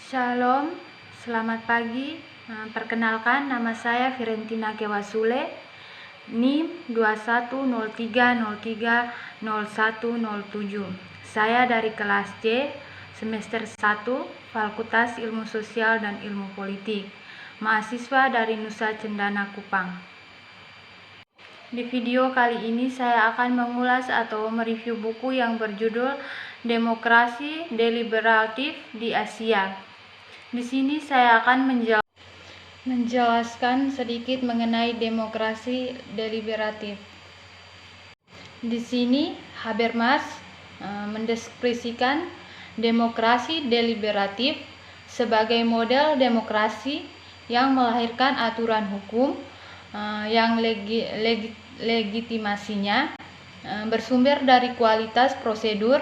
Shalom, selamat pagi. Perkenalkan, nama saya Firentina Kewasule, NIM 2103030107. Saya dari kelas C, semester 1, Fakultas Ilmu Sosial dan Ilmu Politik, mahasiswa dari Nusa Cendana Kupang. Di video kali ini saya akan mengulas atau mereview buku yang berjudul Demokrasi Deliberatif di Asia. Di sini saya akan menjelaskan sedikit mengenai demokrasi deliberatif. Di sini Habermas mendeskripsikan demokrasi deliberatif sebagai model demokrasi yang melahirkan aturan hukum yang legitimasinya bersumber dari kualitas prosedur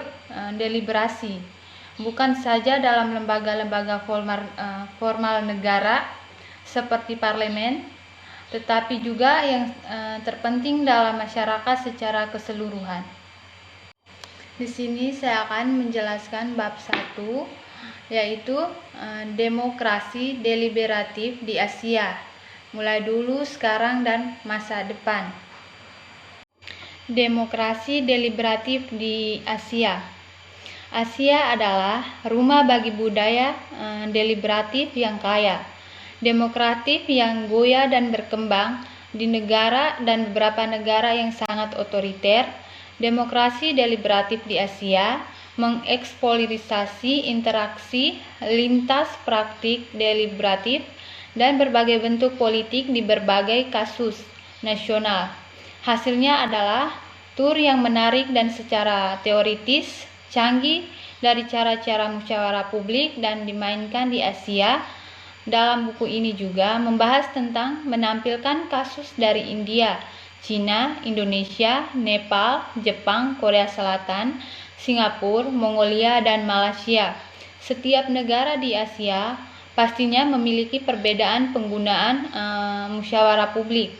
deliberasi, bukan saja dalam lembaga-lembaga formal negara seperti parlemen, tetapi juga yang terpenting dalam masyarakat secara keseluruhan. Di sini saya akan menjelaskan bab 1, yaitu demokrasi deliberatif di Asia, mulai dulu, sekarang, dan masa depan. Demokrasi deliberatif di Asia. Asia adalah rumah bagi budaya deliberatif yang kaya, demokratif yang goyah dan berkembang di negara dan beberapa negara yang sangat otoriter. Demokrasi deliberatif di Asia mengeksplorasi interaksi lintas praktik deliberatif dan berbagai bentuk politik di berbagai kasus nasional. Hasilnya adalah tur yang menarik dan secara teoritis canggih dari cara-cara musyawarah publik dan dimainkan di Asia. Dalam buku ini juga membahas tentang menampilkan kasus dari India, Cina, Indonesia, Nepal, Jepang, Korea Selatan, Singapura, Mongolia, dan Malaysia. Setiap negara di Asia pastinya memiliki perbedaan penggunaan musyawarah publik.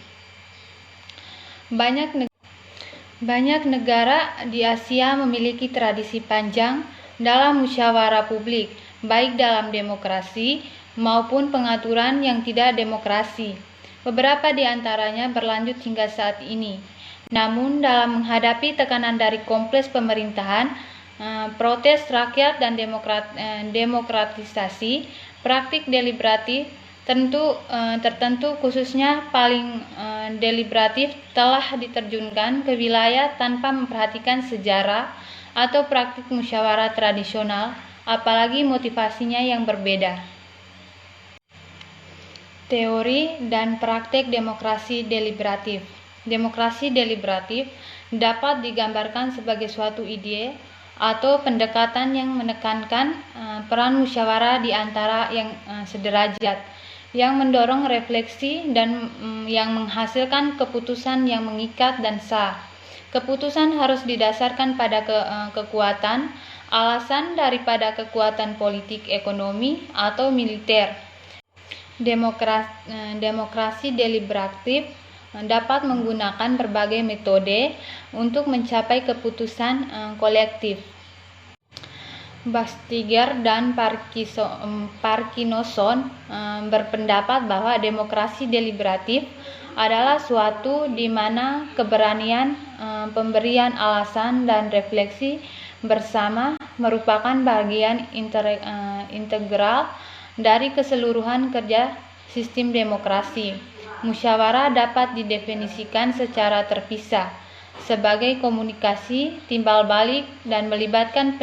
Banyak negara di Asia memiliki tradisi panjang dalam musyawarah publik, baik dalam demokrasi maupun pengaturan yang tidak demokrasi. Beberapa di antaranya berlanjut hingga saat ini. Namun dalam menghadapi tekanan dari kompleks pemerintahan, protes rakyat dan demokratisasi, praktik deliberatif tertentu khususnya paling deliberatif telah diterjunkan ke wilayah tanpa memperhatikan sejarah atau praktik musyawarah tradisional, apalagi motivasinya yang berbeda. Teori dan praktik demokrasi deliberatif. Demokrasi deliberatif dapat digambarkan sebagai suatu ide atau pendekatan yang menekankan peran musyawarah di antara yang sederajat, yang mendorong refleksi dan yang menghasilkan keputusan yang mengikat dan sah. Keputusan harus didasarkan pada kekuatan, alasan daripada kekuatan politik, ekonomi, atau militer. Demokrasi deliberatif dapat menggunakan berbagai metode untuk mencapai keputusan kolektif. Bastiger dan Parkinson berpendapat bahwa demokrasi deliberatif adalah suatu di mana keberanian pemberian alasan dan refleksi bersama merupakan bagian integral dari keseluruhan kerja sistem demokrasi. Musyawarah dapat didefinisikan secara terpisah sebagai komunikasi timbal balik dan melibatkan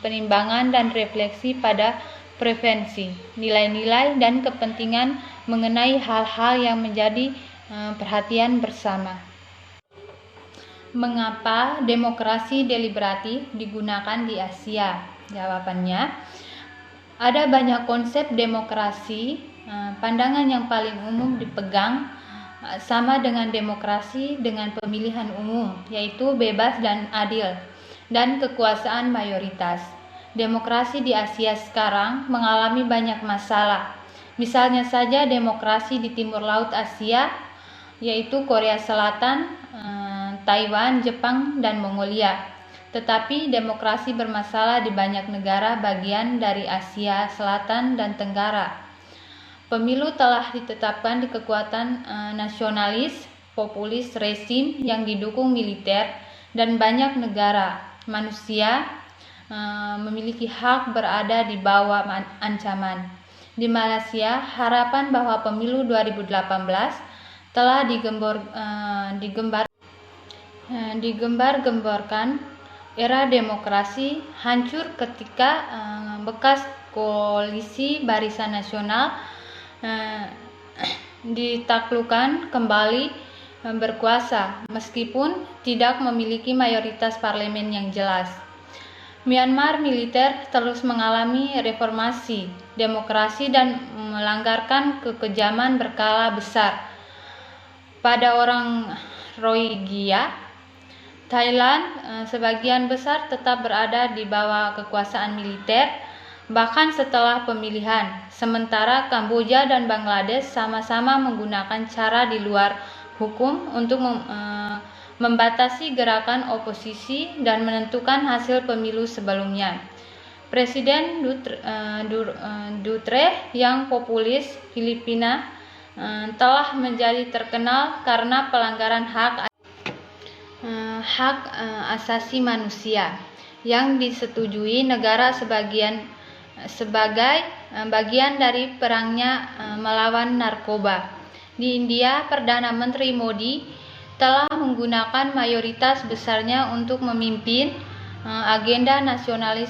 penimbangan dan refleksi pada preferensi, nilai-nilai, dan kepentingan mengenai hal-hal yang menjadi perhatian bersama. Mengapa demokrasi deliberatif digunakan di Asia? Jawabannya, ada banyak konsep demokrasi. Pandangan yang paling umum dipegang sama dengan demokrasi dengan pemilihan umum, yaitu bebas dan adil, dan kekuasaan mayoritas. Demokrasi di Asia sekarang mengalami banyak masalah. Misalnya saja demokrasi di Timur Laut Asia, yaitu Korea Selatan, Taiwan, Jepang, dan Mongolia. tetapi demokrasi bermasalah di banyak negara bagian dari Asia Selatan dan Tenggara. Pemilu telah ditetapkan di kekuatan nasionalis, populis, rezim yang didukung militer, dan banyak negara. Manusia memiliki hak berada di bawah ancaman. Di Malaysia, harapan bahwa pemilu 2018 telah digembar-gemborkan. Era demokrasi hancur ketika bekas koalisi Barisan Nasional ditaklukkan kembali berkuasa, meskipun tidak memiliki mayoritas parlemen yang jelas. Myanmar militer terus mengalami reformasi demokrasi dan melanggarkan kekejaman berskala besar pada orang Rohingya. Thailand sebagian besar tetap berada di bawah kekuasaan militer bahkan setelah pemilihan, sementara Kamboja dan Bangladesh sama-sama menggunakan cara di luar hukum untuk membatasi gerakan oposisi dan menentukan hasil pemilu sebelumnya. Presiden Duterte yang populis Filipina telah menjadi terkenal karena pelanggaran hak asasi manusia yang disetujui negara sebagai bagian dari perangnya melawan narkoba. Di India, Perdana Menteri Modi telah menggunakan mayoritas besarnya untuk memimpin agenda nasionalis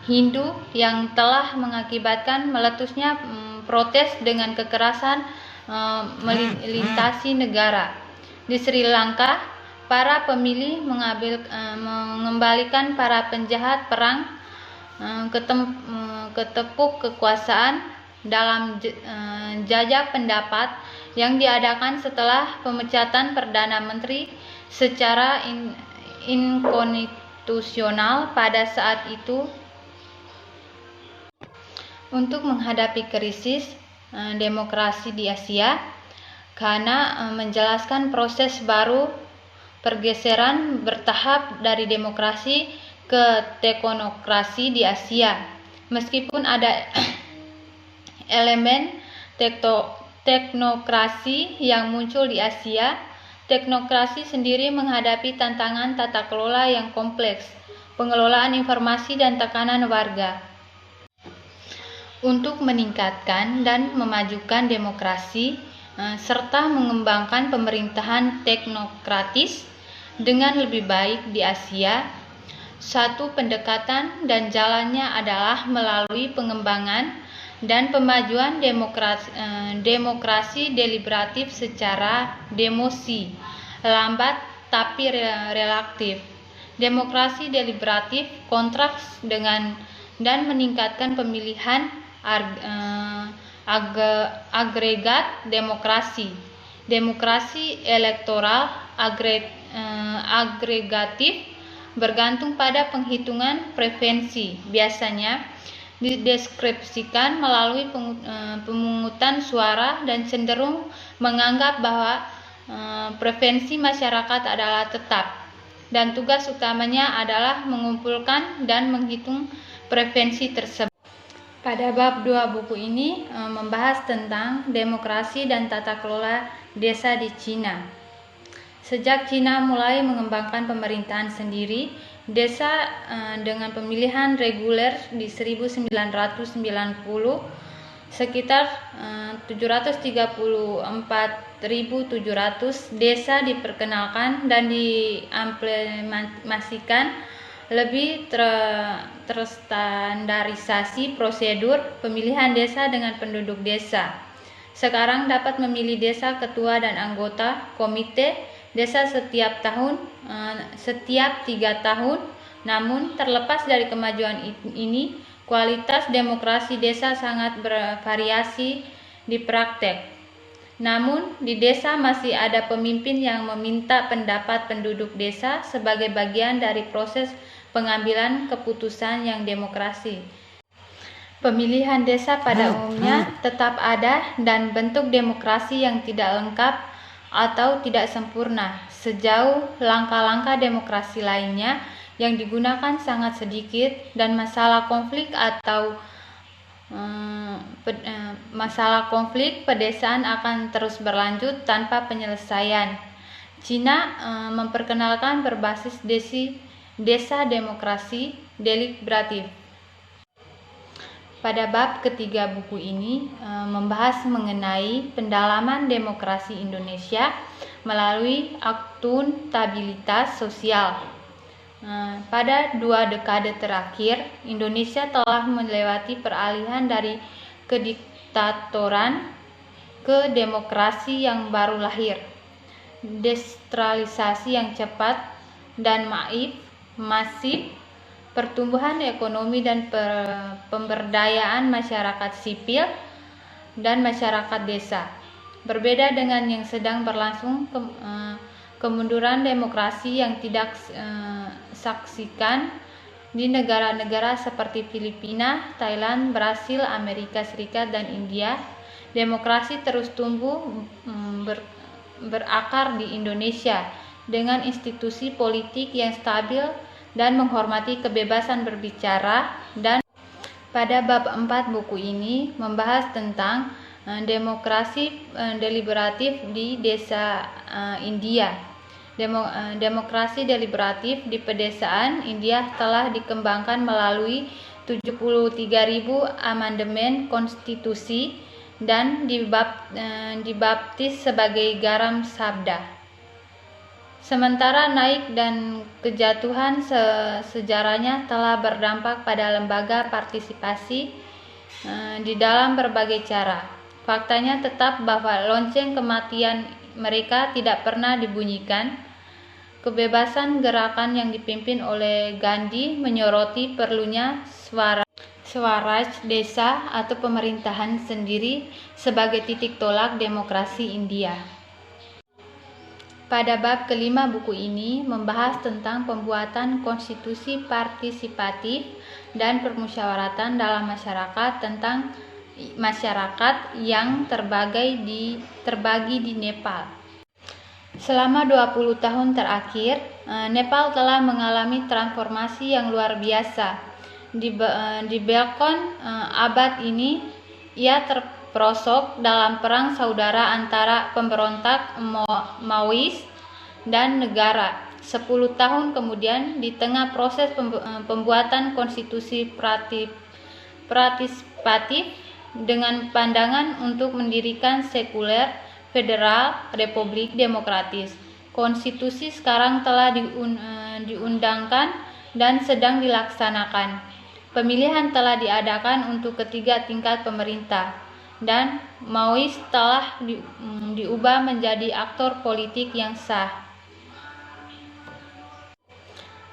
Hindu yang telah mengakibatkan meletusnya protes dengan kekerasan melintasi negara. Di Sri Lanka, para pemilih mengembalikan para penjahat perang ke tepuk kekuasaan dalam jajak pendapat yang diadakan setelah pemecatan Perdana Menteri secara inkonstitusional pada saat itu. Untuk menghadapi krisis demokrasi di Asia, Ghana menjelaskan proses baru pergeseran bertahap dari demokrasi ke teknokrasi di Asia. Meskipun ada elemen teknokrasi yang muncul di Asia, teknokrasi sendiri menghadapi tantangan tata kelola yang kompleks, pengelolaan informasi dan tekanan warga. Untuk meningkatkan dan memajukan demokrasi serta mengembangkan pemerintahan teknokratis dengan lebih baik di Asia, satu pendekatan dan jalannya adalah melalui pengembangan dan pemajuan demokrasi deliberatif secara demosi, lambat tapi relatif. Demokrasi deliberatif kontraks dengan dan meningkatkan pemilihan agregat demokrasi. Demokrasi elektoral agregatif bergantung pada penghitungan preferensi, biasanya dideskripsikan melalui pemungutan suara dan cenderung menganggap bahwa preferensi masyarakat adalah tetap, dan tugas utamanya adalah mengumpulkan dan menghitung preferensi tersebut. Pada bab 2 buku ini membahas tentang demokrasi dan tata kelola desa di Cina. Sejak Cina mulai mengembangkan pemerintahan sendiri, desa dengan pemilihan reguler di 1990, sekitar 734.700 desa diperkenalkan dan diimplementasikan lebih terstandarisasi prosedur pemilihan desa dengan penduduk desa. Sekarang dapat memilih desa ketua dan anggota komite desa setiap 3 tahun. Namun terlepas dari kemajuan ini, kualitas demokrasi desa sangat bervariasi di praktek. Namun di desa masih ada pemimpin yang meminta pendapat penduduk desa sebagai bagian dari proses pengambilan keputusan yang demokrasi. Pemilihan desa pada umumnya tetap ada dan bentuk demokrasi yang tidak lengkap atau tidak sempurna, sejauh langkah-langkah demokrasi lainnya yang digunakan sangat sedikit, dan masalah konflik pedesaan akan terus berlanjut tanpa penyelesaian. Cina memperkenalkan berbasis desa demokrasi deliberatif. Pada bab ketiga buku ini membahas mengenai pendalaman demokrasi Indonesia melalui akuntabilitas sosial. Pada 2 dekade terakhir, Indonesia telah melewati peralihan dari kediktatoran ke demokrasi yang baru lahir. Desentralisasi yang cepat dan masif, pertumbuhan ekonomi dan pemberdayaan masyarakat sipil dan masyarakat desa. Berbeda dengan yang sedang berlangsung, kemunduran demokrasi yang tidak saksikan di negara-negara seperti Filipina, Thailand, Brasil, Amerika Serikat, dan India. Demokrasi terus tumbuh berakar di Indonesia dengan institusi politik yang stabil dan menghormati kebebasan berbicara. Dan pada bab 4 buku ini membahas tentang demokrasi deliberatif di desa India. Demokrasi deliberatif di pedesaan India telah dikembangkan melalui 73.000 amandemen konstitusi dan dibaptis sebagai Garam Sabda. Sementara naik dan kejatuhan sejarahnya telah berdampak pada lembaga partisipasi di dalam berbagai cara. Faktanya tetap bahwa lonceng kematian mereka tidak pernah dibunyikan. Kebebasan gerakan yang dipimpin oleh Gandhi menyoroti perlunya Swaraj desa atau pemerintahan sendiri sebagai titik tolak demokrasi India. Pada bab kelima buku ini membahas tentang pembuatan konstitusi partisipatif dan permusyawaratan dalam masyarakat, tentang masyarakat yang terbagi di Nepal. Selama 20 tahun terakhir, Nepal telah mengalami transformasi yang luar biasa. Di Belkon abad ini, ia terperosok dalam perang saudara antara pemberontak Maois dan negara. 10 tahun kemudian, di tengah proses pembuatan konstitusi partisipatif dengan pandangan untuk mendirikan sekuler federal republik demokratis, konstitusi sekarang telah diundangkan dan sedang dilaksanakan. Pemilihan telah diadakan untuk ketiga tingkat pemerintah, dan Maois telah diubah menjadi aktor politik yang sah.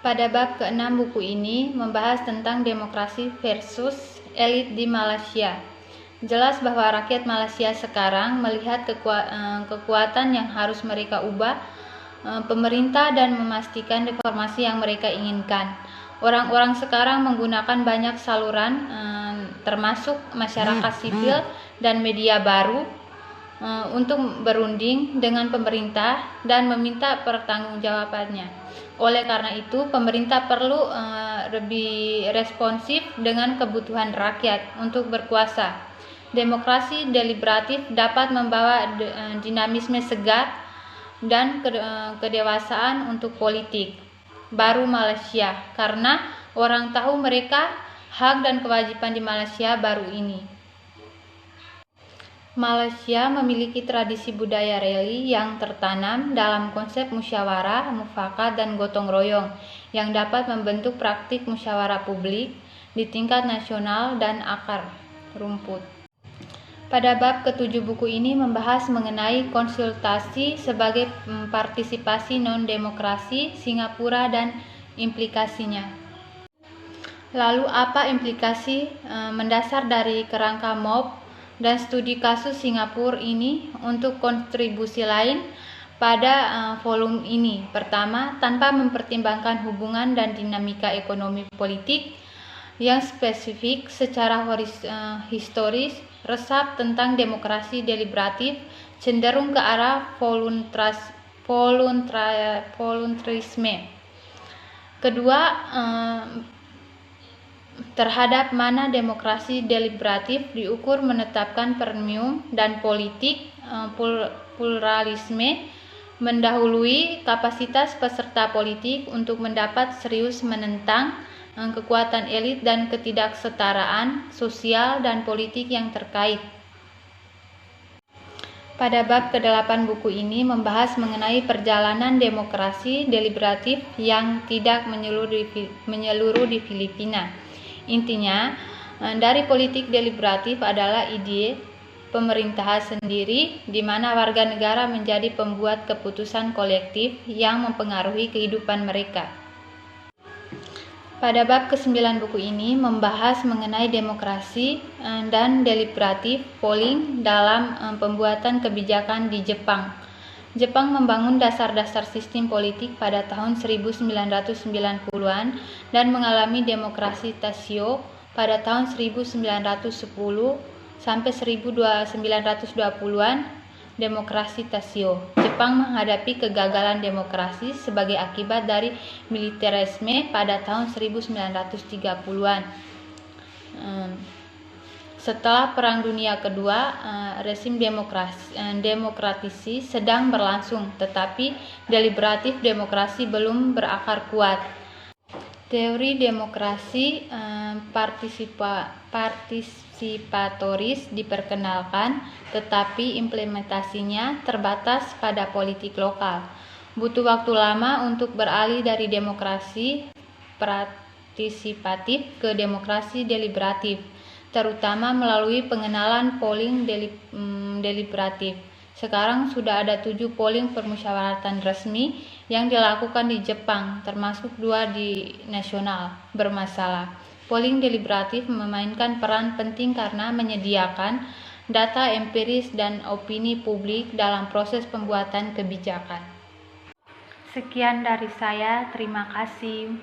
Pada bab ke-6 buku ini membahas tentang demokrasi versus elit di Malaysia. Jelas bahwa rakyat Malaysia sekarang melihat kekuatan yang harus mereka ubah pemerintah dan memastikan reformasi yang mereka inginkan. Orang-orang sekarang menggunakan banyak saluran, termasuk masyarakat sipil dan media baru, untuk berunding dengan pemerintah dan meminta pertanggungjawabannya. Oleh karena itu, pemerintah perlu lebih responsif dengan kebutuhan rakyat untuk berkuasa. Demokrasi deliberatif dapat membawa dinamisme segar dan kedewasaan untuk politik baru Malaysia, karena orang tahu mereka hak dan kewajiban di Malaysia baru ini. Malaysia memiliki tradisi budaya reli yang tertanam dalam konsep musyawarah, mufakat, dan gotong royong yang dapat membentuk praktik musyawarah publik di tingkat nasional dan akar rumput. Pada bab ke-7 buku ini membahas mengenai konsultasi sebagai partisipasi non-demokrasi Singapura dan implikasinya. Lalu apa implikasi mendasar dari kerangka MOP dan studi kasus Singapura ini untuk kontribusi lain pada volume ini? Pertama, tanpa mempertimbangkan hubungan dan dinamika ekonomi politik yang spesifik secara historis, resep tentang demokrasi deliberatif cenderung ke arah voluntarisme. Kedua, terhadap mana demokrasi deliberatif diukur menetapkan premium dan politik pluralisme mendahului kapasitas peserta politik untuk mendapat serius menentang kekuatan elit dan ketidaksetaraan sosial dan politik yang terkait. Pada bab ke-8 buku ini membahas mengenai perjalanan demokrasi deliberatif yang tidak menyeluruh di Filipina. Intinya, dari politik deliberatif adalah ide pemerintahan sendiri di mana warga negara menjadi pembuat keputusan kolektif yang mempengaruhi kehidupan mereka. Pada bab ke-9 buku ini membahas mengenai demokrasi dan deliberatif polling dalam pembuatan kebijakan di Jepang. Jepang membangun dasar-dasar sistem politik pada tahun 1990-an dan mengalami demokrasi Taisho pada tahun 1910 sampai 1920-an. Demokrasi Taisho. Jepang menghadapi kegagalan demokrasi sebagai akibat dari militerisme pada tahun 1930-an. Setelah Perang Dunia Kedua, rezim demokratisi sedang berlangsung, tetapi deliberatif demokrasi belum berakar kuat. Teori demokrasi partisipatoris diperkenalkan, tetapi implementasinya terbatas pada politik lokal. Butuh waktu lama untuk beralih dari demokrasi partisipatif ke demokrasi deliberatif, terutama melalui pengenalan polling deliberatif. Sekarang sudah ada 7 polling permusyawaratan resmi yang dilakukan di Jepang, termasuk 2 di nasional, bermasalah. Polling deliberatif memainkan peran penting karena menyediakan data empiris dan opini publik dalam proses pembuatan kebijakan. Sekian dari saya, terima kasih.